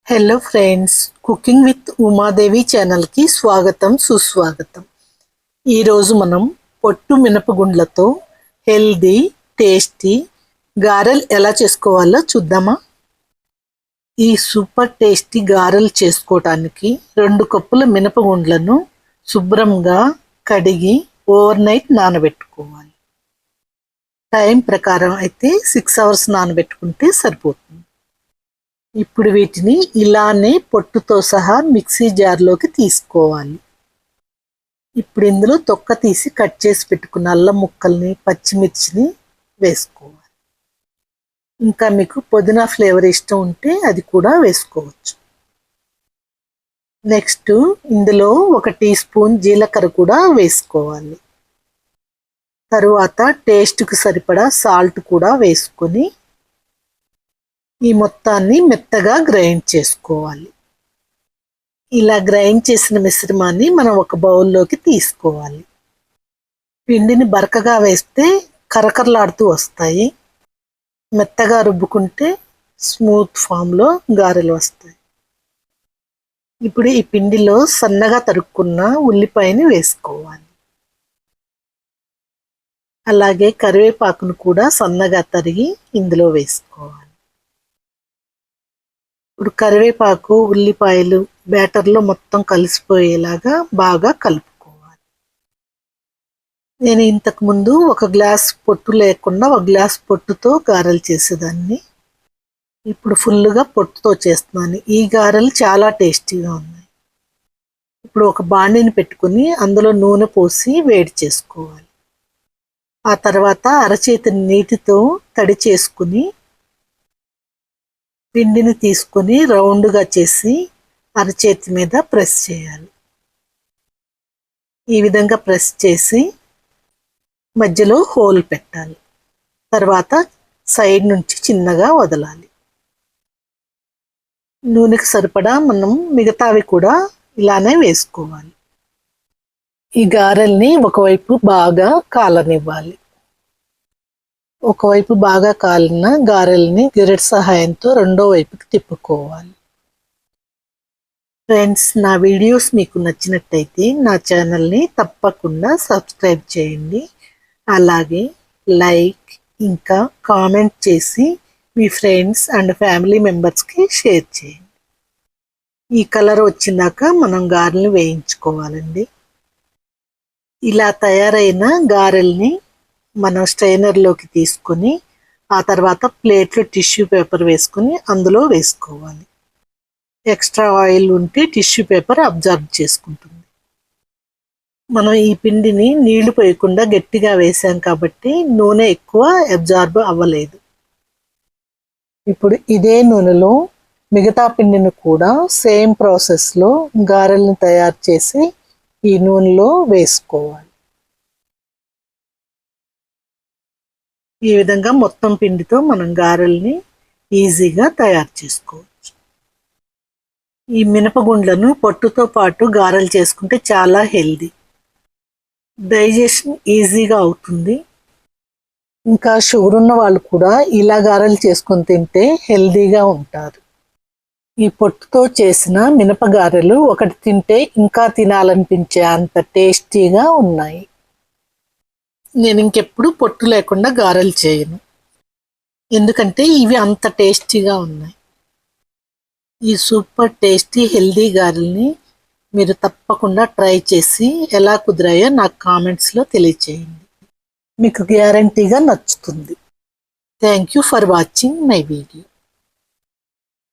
Hello friends, cooking with Umadevi ఛానల్కి స్వాగతం సుస్వాగతం. ఈరోజు మనం పొట్టు మినపగుండ్లతో హెల్దీ టేస్టీ గారెలు ఎలా చేసుకోవాలో చూద్దామా. ఈ సూపర్ టేస్టీ గారెలు చేసుకోవటానికి 2 కప్పుల మినపగుండ్లను శుభ్రంగా కడిగి ఓవర్ నైట్ నానబెట్టుకోవాలి. టైం ప్రకారం అయితే 6 hours నానబెట్టుకుంటే సరిపోతుంది. ఇప్పుడు వీటిని ఇలానే పొట్టుతో సహా మిక్సీ జార్లోకి తీసుకోవాలి. ఇప్పుడు ఇందులో తొక్క తీసి కట్ చేసి పెట్టుకున్న అల్లం ముక్కల్ని, పచ్చిమిర్చిని వేసుకోవాలి. ఇంకా మీకు పుదీనా ఫ్లేవర్ ఇష్టం ఉంటే అది కూడా వేసుకోవచ్చు. నెక్స్ట్ ఇందులో 1 టీ స్పూన్ జీలకర్ర కూడా వేసుకోవాలి. తరువాత టేస్ట్కి సరిపడా సాల్ట్ కూడా వేసుకొని ఈ మొత్తాన్ని మెత్తగా గ్రైండ్ చేసుకోవాలి. ఇలా గ్రైండ్ చేసిన మిశ్రమాన్ని మనం ఒక బౌల్లోకి తీసుకోవాలి. పిండిని బరకగా వేస్తే కరకరలాడుతూ వస్తాయి. మెత్తగా రుబ్బుకుంటే స్మూత్ ఫామ్లో గారెలు వస్తాయి. ఇప్పుడు ఈ పిండిలో సన్నగా తరుక్కున్న ఉల్లిపాయని వేసుకోవాలి. అలాగే కరివేపాకును కూడా సన్నగా తరిగి ఇందులో వేసుకోవాలి. ఇప్పుడు కరివేపాకు, ఉల్లిపాయలు బ్యాటర్లో మొత్తం కలిసిపోయేలాగా బాగా కలుపుకోవాలి. నేను ఇంతకుముందు 1 గ్లాస్ పొట్టు లేకుండా 1 గ్లాస్ పొట్టుతో గారెలు చేసేదాన్ని. ఇప్పుడు ఫుల్గా పొట్టుతో చేస్తున్నాను. ఈ గారెలు చాలా టేస్టీగా ఉన్నాయి. ఇప్పుడు ఒక బాండీని పెట్టుకుని అందులో నూనె పోసి వేడి చేసుకోవాలి. ఆ తర్వాత అరచేతి నీటితో తడి చేసుకుని పిండిని తీసుకొని రౌండ్గా చేసి అరచేతి మీద ప్రెస్ చేయాలి. ఈ విధంగా ప్రెస్ చేసి మధ్యలో హోల్ పెట్టాలి. తర్వాత సైడ్ నుంచి చిన్నగా వదలాలి. నూనెకి సరిపడా మనం మిగతావి కూడా ఇలానే వేసుకోవాలి. ఈ గారెల్ని ఒకవైపు బాగా కాలనివ్వాలి. ఒకవైపు బాగా కాలిన గారెల్ని గరిటె సహాయంతో రెండో వైపుకి తిప్పుకోవాలి. ఫ్రెండ్స్, నా వీడియోస్ మీకు నచ్చినట్టయితే నా ఛానల్ని తప్పకుండా సబ్స్క్రైబ్ చేయండి. అలాగే లైక్ ఇంకా కామెంట్ చేసి మీ ఫ్రెండ్స్ అండ్ ఫ్యామిలీ మెంబర్స్కి షేర్ చేయండి. ఈ కలర్ వచ్చిందాక మనం గారెల్ని వేయించుకోవాలండి. ఇలా తయారైన గారెల్ని మనం స్ట్రైనర్లోకి తీసుకొని ఆ తర్వాత ప్లేట్లో టిష్యూ పేపర్ వేసుకొని అందులో వేసుకోవాలి. ఎక్స్ట్రా ఆయిల్ ఉంటే టిష్యూ పేపర్ అబ్జర్వ్ చేసుకుంటుంది. మనం ఈ పిండిని నీళ్లు పోయకుండా గట్టిగా వేసాం కాబట్టి నూనె ఎక్కువ అబ్జార్బ్ అవ్వలేదు. ఇప్పుడు ఇదే నూనెలో మిగతా పిండిని కూడా సేమ్ ప్రాసెస్లో గారెల్ని తయారు చేసి ఈ నూనెలో వేసుకోవాలి. ఈ విధంగా మొత్తం పిండితో మనం గారెల్ని ఈజీగా తయారు చేసుకోవచ్చు. ఈ మినపగుండ్లను పొట్టుతో పాటు గారెలు చేసుకుంటే చాలా హెల్దీ. డైజెషన్ ఈజీగా అవుతుంది. ఇంకా షుగర్ ఉన్న వాళ్ళు కూడా ఇలా గారెలు చేసుకొని తింటే హెల్దీగా ఉంటారు. ఈ పొట్టుతో చేసిన మినపగారెలు ఒకటి తింటే ఇంకా తినాలనిపించే అంత టేస్టీగా ఉన్నాయి. నేను ఇంకెప్పుడు పొట్టు లేకుండా గారెలు చేయను, ఎందుకంటే ఇవి అంత టేస్టీగా ఉన్నాయి. ఈ సూపర్ టేస్టీ హెల్దీ గారెల్ని మీరు తప్పకుండా ట్రై చేసి ఎలా కుదిరాయో నాకు కామెంట్స్లో తెలియచేయండి. మీకు గ్యారంటీగా నచ్చుతుంది. Thank you for watching my video.